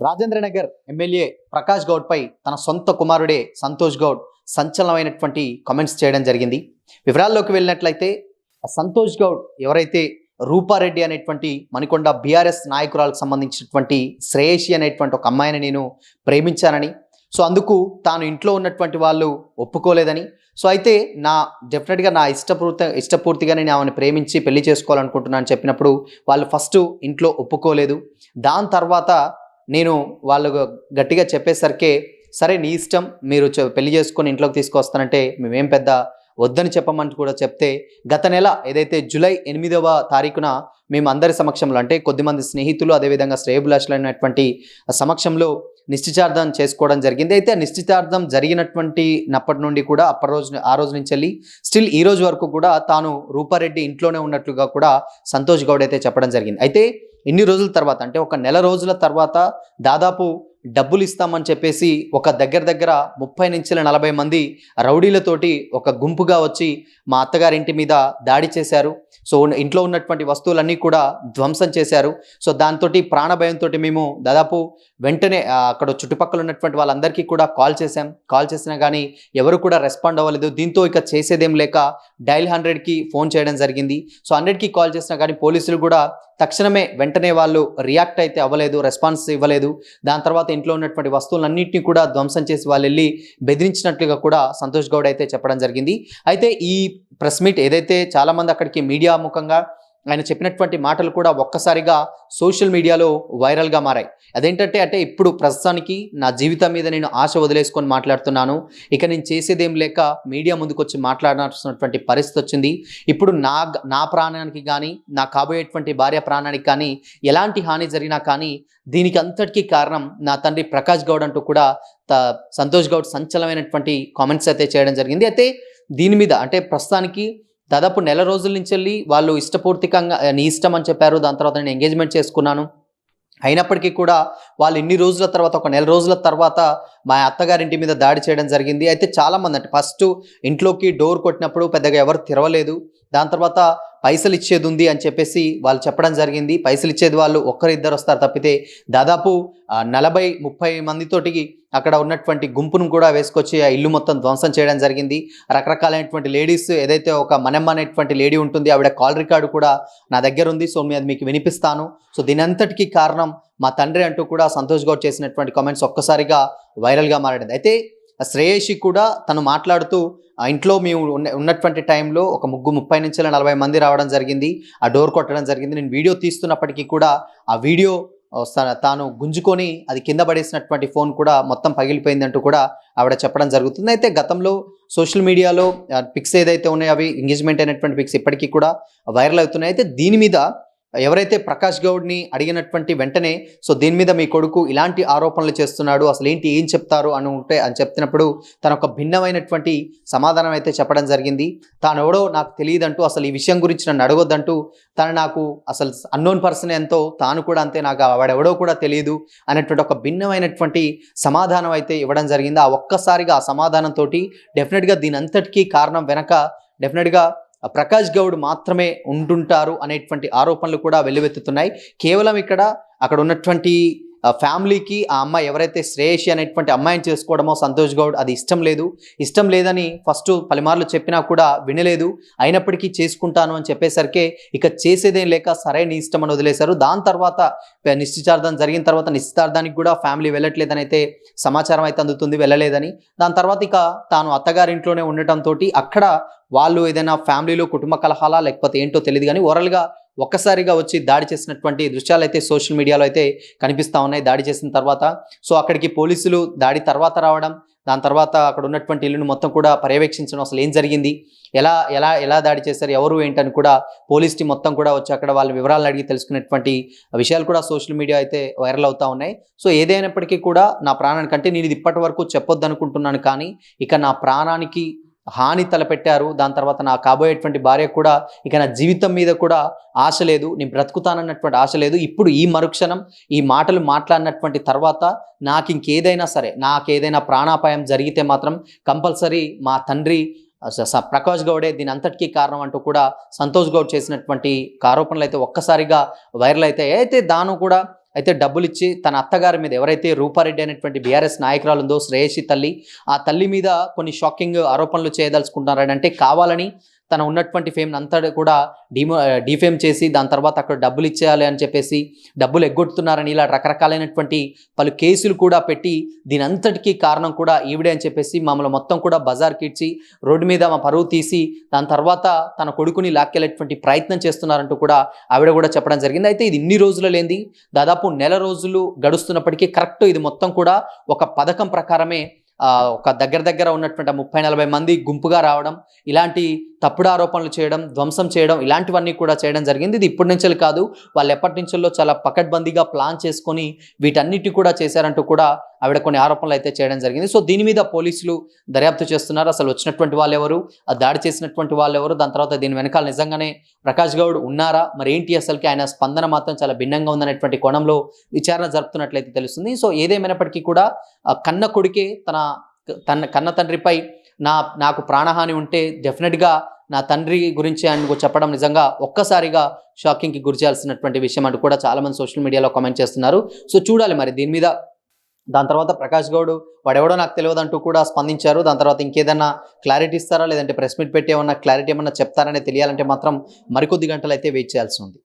Rajendranagar MLA Prakash గౌడ్పై తన సొంత కుమారుడే సంతోష్ గౌడ్ సంచలనమైనటువంటి కామెంట్స్ చేయడం జరిగింది. వివరాల్లోకి వెళ్ళినట్లయితే సంతోష్ గౌడ్ ఎవరైతే రూపారెడ్డి అనేటువంటి మణికొండ బీఆర్ఎస్ నాయకురాలకు సంబంధించినటువంటి శ్రేయసి అనేటువంటి ఒక అమ్మాయిని నేను ప్రేమించానని, సో అందుకు తాను ఇంట్లో ఉన్నటువంటి వాళ్ళు ఒప్పుకోలేదని, సో అయితే డెఫినెట్గా నా ఇష్టపూర్తిగా నేను ఆమెను ప్రేమించి పెళ్లి చేసుకోవాలనుకుంటున్నాను చెప్పినప్పుడు వాళ్ళు ఫస్ట్ ఇంట్లో ఒప్పుకోలేదు. దాని తర్వాత నేను వాళ్ళు గట్టిగా చెప్పేసరికి సరే నీ ఇష్టం, మీరు పెళ్లి చేసుకొని ఇంట్లోకి తీసుకొస్తానంటే మేమేం పెద్ద వద్దని చెప్పమని కూడా చెప్తే, గత నెల ఏదైతే జూలై 8వ తారీఖున మేము అందరి సమక్షంలో, అంటే కొద్దిమంది స్నేహితులు అదేవిధంగా శ్రేయభిలాషులైనటువంటి సమక్షంలో నిశ్చితార్థం చేసుకోవడం జరిగింది. అయితే నిశ్చితార్థం జరిగినప్పటి నుండి కూడా ఆ రోజు నుంచి వెళ్ళి స్టిల్ ఈ రోజు వరకు కూడా తాను రూపారెడ్డి ఇంట్లోనే ఉన్నట్లుగా కూడా సంతోష్ గౌడ్ అయితే చెప్పడం జరిగింది. అయితే ఇన్ని రోజుల తర్వాత, అంటే ఒక నెల రోజుల తర్వాత దాదాపు డబ్బులు ఇస్తామని చెప్పేసి ఒక దగ్గర 30 నుంచి 40 మంది రౌడీలతోటి ఒక గుంపుగా వచ్చి మా అత్తగారింటి మీద దాడి చేశారు. సో ఇంట్లో ఉన్నటువంటి వస్తువులన్నీ కూడా ధ్వంసం చేశారు. సో దాంతో ప్రాణభయంతో మేము దాదాపు వెంటనే అక్కడ చుట్టుపక్కల ఉన్నటువంటి వాళ్ళందరికీ కూడా కాల్ చేసినా కానీ ఎవరు కూడా రెస్పాండ్ అవ్వలేదు. దీంతో ఇక చేసేదేం లేక డైల్ 100కి ఫోన్ చేయడం జరిగింది. సో 100కి కాల్ చేసినా కానీ పోలీసులు కూడా తక్షణమే వెంటనే వాళ్ళు రియాక్ట్ అయితే అవ్వలేదు, రెస్పాన్స్ ఇవ్వలేదు. దాని తర్వాత ఇంట్లో ఉన్నటువంటి వస్తువులన్నింటినీ కూడా ధ్వంసం చేసి వాళ్ళు వెళ్ళి బెదిరించినట్లుగా కూడా సంతోష్ గౌడ్ అయితే చెప్పడం జరిగింది. అయితే ఈ ప్రెస్ మీట్ ఏదైతే చాలామంది అక్కడికి మీడియా ముఖంగా ఆయన చెప్పినటువంటి మాటలు కూడా ఒక్కసారిగా సోషల్ మీడియాలో వైరల్గా మారాయి. అదేంటంటే ఇప్పుడు ప్రస్తుతానికి నా జీవితం మీద నేను ఆశ వదిలేసుకొని మాట్లాడుతున్నాను, ఇక నేను చేసేదేం లేక మీడియా ముందుకు వచ్చి మాట్లాడాల్సినటువంటి పరిస్థితి వచ్చింది. ఇప్పుడు నా ప్రాణానికి కానీ నా కాబోయేటువంటి భార్య ప్రాణానికి కానీ ఎలాంటి హాని జరిగినా కానీ దీనికి అంతటికీ కారణం నా తండ్రి ప్రకాష్ గౌడ్ అంటూ కూడా సంతోష్ గౌడ్ సంచలనమైనటువంటి కామెంట్స్ అయితే చేయడం జరిగింది. అయితే దీని మీద అంటే ప్రస్తుతానికి దాదాపు నెల రోజుల నుంచి వెళ్ళి వాళ్ళు ఇష్టపూర్తికంగా నీ ఇష్టం అని చెప్పారు. దాని తర్వాత నేను ఎంగేజ్మెంట్ చేసుకున్నాను. అయినప్పటికీ కూడా వాళ్ళు ఇన్ని రోజుల తర్వాత, ఒక నెల రోజుల తర్వాత మా అత్తగారింటి మీద దాడి చేయడం జరిగింది. అయితే చాలామంది, అంటే ఫస్ట్ ఇంట్లోకి డోర్ కొట్టినప్పుడు పెద్దగా ఎవరు తెరవలేదు. దాని తర్వాత పైసలు ఇచ్చేది ఉంది అని చెప్పేసి వాళ్ళు చెప్పడం జరిగింది. పైసలు ఇచ్చేది వాళ్ళు ఒక్కరిద్దరు వస్తారు తప్పితే దాదాపు 40-30 మందితోటి అక్కడ ఉన్నటువంటి గుంపును కూడా వేసుకొచ్చి ఆ ఇల్లు మొత్తం ధ్వంసం చేయడం జరిగింది. రకరకాలైనటువంటి లేడీస్, ఏదైతే ఒక మనమ్మ అనేటువంటి లేడీ ఉంటుంది, ఆవిడ కాల్ రికార్డు కూడా నా దగ్గర ఉంది. సో అది మీకు వినిపిస్తాను. సో దీని అంతటికీ కారణం మా తండ్రి అంటూ కూడా సంతోష్ గౌడ్ చేసినటువంటి కామెంట్స్ ఒక్కసారిగా వైరల్గా మారాడు. అయితే శ్రేయసి కూడా తను మాట్లాడుతూ ఇంట్లో మేము ఉన్నటువంటి టైంలో ఒక 30 నుంచి 40 మంది రావడం జరిగింది, ఆ డోర్ కొట్టడం జరిగింది. నేను వీడియో తీస్తున్నప్పటికీ కూడా ఆ వీడియో తాను గుంజుకొని అది కింద పడేసినటువంటి ఫోన్ కూడా మొత్తం పగిలిపోయిందంటూ కూడా ఆవిడ చెప్పడం జరుగుతుంది. అయితే గతంలో సోషల్ మీడియాలో పిక్స్ ఏదైతే ఉన్నాయో అవి ఎంగేజ్మెంట్ అయినటువంటి పిక్స్ ఇప్పటికీ కూడా వైరల్ అవుతున్నాయి. అయితే దీని మీద ఎవరైతే ప్రకాష్ గౌడ్ని అడిగినటువంటి వెంటనే సో దీని మీద మీ కొడుకు ఇలాంటి ఆరోపణలు చేస్తున్నాడు, అసలు ఏం చెప్తారు అని చెప్తున్నప్పుడు తను ఒక భిన్నమైనటువంటి సమాధానం అయితే చెప్పడం జరిగింది. తాను ఎవడో నాకు తెలియదంటూ, అసలు ఈ విషయం గురించి నన్ను అడగొద్దంటూ, తను నాకు అసలు అన్నోన్ పర్సన్ ఎంతో, తాను కూడా అంతే, నాకు వాడెవడో కూడా తెలియదు అనేటువంటి ఒక భిన్నమైనటువంటి సమాధానం అయితే ఇవ్వడం జరిగింది. ఆ ఒక్కసారిగా ఆ సమాధానంతో డెఫినెట్గా దీని అంతటికీ కారణం వెనక డెఫినెట్గా ప్రకాష్ గౌడ్ మాత్రమే ఉంటుంటారు అనేటువంటి ఆరోపణలు కూడా వెల్లువెత్తుతున్నాయి. కేవలం అక్కడ ఉన్నటువంటి ఫ్యామిలీకి ఆ అమ్మాయి ఎవరైతే శ్రేయసి అనేటువంటి అమ్మాయిని చేసుకోవడమో సంతోష్ గౌడ్ అది ఇష్టం లేదని ఫస్ట్ పలుమార్లు చెప్పినా కూడా వినలేదు. అయినప్పటికీ చేసుకుంటాను అని చెప్పేసరికి ఇక చేసేదేం లేక సరే నీ ఇష్టం అని వదిలేశారు. దాని తర్వాత నిశ్చితార్థం జరిగిన తర్వాత నిశ్చితార్థానికి కూడా ఫ్యామిలీ వెళ్ళట్లేదని అయితే సమాచారం అయితే అందుతుంది, వెళ్ళలేదని. దాని తర్వాత ఇక తాను అత్తగారింట్లోనే ఉండటంతో అక్కడ వాళ్ళు ఏదైనా ఫ్యామిలీలో కుటుంబ కలహాలా లేకపోతే ఏంటో తెలియదు కానీ ఓవరాల్గా ఒక్కసారిగా వచ్చి దాడి చేసినటువంటి దృశ్యాలు అయితే సోషల్ మీడియాలో అయితే కనిపిస్తూ ఉన్నాయి. దాడి చేసిన తర్వాత సో అక్కడికి పోలీసులు దాడి తర్వాత రావడం, దాని తర్వాత అక్కడ ఉన్నటువంటి ఇల్లును మొత్తం కూడా పర్యవేక్షించడం, అసలు ఏం జరిగింది, ఎలా దాడి చేశారు, ఎవరు ఏంటని కూడా పోలీస్ టీం మొత్తం కూడా వచ్చి అక్కడ వాళ్ళ వివరాలను అడిగి తెలుసుకునేటువంటి విషయాలు కూడా సోషల్ మీడియా అయితే వైరల్ అవుతూ ఉన్నాయి. సో ఏదైనప్పటికీ కూడా నా ప్రాణానికంటే నేను ఇది ఇప్పటి వరకు చెప్పొద్దు అనుకుంటున్నాను, కానీ ఇక నా ప్రాణానికి హాని తలపెట్టారు. దాని తర్వాత నా కాబోయేటువంటి భార్య కూడా ఇక నా జీవితం మీద కూడా ఆశ లేదు, నేను బ్రతుకుతానన్నటువంటి ఆశ లేదు. ఇప్పుడు ఈ మరుక్షణం ఈ మాటలు మాట్లాడినటువంటి తర్వాత నాకు ఇంకేదైనా సరే, నాకేదైనా ప్రాణాపాయం జరిగితే మాత్రం కంపల్సరీ మా తండ్రి ప్రకాష్ గౌడే దీని అంతటికీ కారణం అంటూ కూడా సంతోష్ గౌడ్ చేసినటువంటి ఆరోపణలు అయితే ఒక్కసారిగా వైరల్ అయితే దాను కూడా అయితే డబ్బులు ఇచ్చి తన అత్తగారి మీద ఎవరైతే రూపారెడ్డి అనేటువంటి బీఆర్ఎస్ నాయకురాలు ఉందో శ్రేయసి తల్లి, ఆ తల్లి మీద కొన్ని షాకింగ్ ఆరోపణలు చేయదలుచుకుంటున్నారని, అంటే కావాలని తన ఉన్నటువంటి ఫేమ్ అంతా కూడా డిఫేమ్ చేసి దాని తర్వాత అక్కడ డబ్బులు ఇచ్చేయాలి అని చెప్పేసి డబ్బులు ఎగ్గొడుతున్నారని ఇలా రకరకాలైనటువంటి పలు కేసులు కూడా పెట్టి దీని అంతటికీ కారణం కూడా ఈవిడే అని చెప్పేసి మమ్మల్ని మొత్తం కూడా బజార్కి ఇచ్చి రోడ్డు మీద మా పరువు తీసి దాని తర్వాత తన కొడుకుని లాక్కెళ్ళేటువంటి ప్రయత్నం చేస్తున్నారంటూ కూడా ఆవిడ కూడా చెప్పడం జరిగింది. అయితే ఇది ఇన్ని రోజులు లేనిది, దాదాపు నెల రోజులు గడుస్తున్నప్పటికీ కరెక్ట్ ఇది మొత్తం కూడా ఒక పథకం ప్రకారమే ఒక దగ్గర ఉన్నటువంటి 30-40 మంది గుంపుగా రావడం, ఇలాంటి తప్పుడు ఆరోపణలు చేయడం, ధ్వంసం చేయడం, ఇలాంటివన్నీ కూడా చేయడం జరిగింది. ఇది ఇప్పటి నుంచే కాదు, వాళ్ళు ఎప్పటి నుంచో చాలా పకడ్బందీగా ప్లాన్ చేసుకొని వీటన్నిటి కూడా చేశారంటూ కూడా ఆవిడ కొన్ని ఆరోపణలు అయితే చేయడం జరిగింది. సో దీని మీద పోలీసులు దర్యాప్తు చేస్తున్నారు. అసలు వచ్చినటువంటి వాళ్ళు ఎవరు, ఆ దాడి చేసినటువంటి వాళ్ళు ఎవరు, దాని తర్వాత దీని వెనకాల నిజంగానే ప్రకాష్ గౌడ్ ఉన్నారా, మరి ఏంటి అసలుకి ఆయన స్పందన మాత్రం చాలా భిన్నంగా ఉందనేటువంటి కోణంలో విచారణ జరుపుతున్నట్లయితే తెలుస్తుంది. సో ఏదేమైనప్పటికీ కూడా కన్న కొడుకే తన కన్న తండ్రిపై నాకు ప్రాణహాని ఉంటే డెఫినెట్గా నా తండ్రి గురించి ఆయనకు చెప్పడం నిజంగా ఒక్కసారిగా షాకింగ్కి గురి చేయాల్సినటువంటి విషయం అంటూ కూడా చాలామంది సోషల్ మీడియాలో కామెంట్ చేస్తున్నారు. సో చూడాలి మరి దీని మీద. దాని తర్వాత ప్రకాష్ గౌడ్ వాడెవడో నాకు తెలియదు అంటూ కూడా స్పందించారు. దాని తర్వాత ఇంకేదన్నా క్లారిటీ ఇస్తారా, లేదంటే ప్రెస్ మీట్ పెట్టి ఏమన్నా క్లారిటీ ఏమన్నా చెప్తారనే తెలియాలంటే మాత్రం మరికొద్ది గంటలు అయితే వెయిట్ చేయాల్సి ఉంది.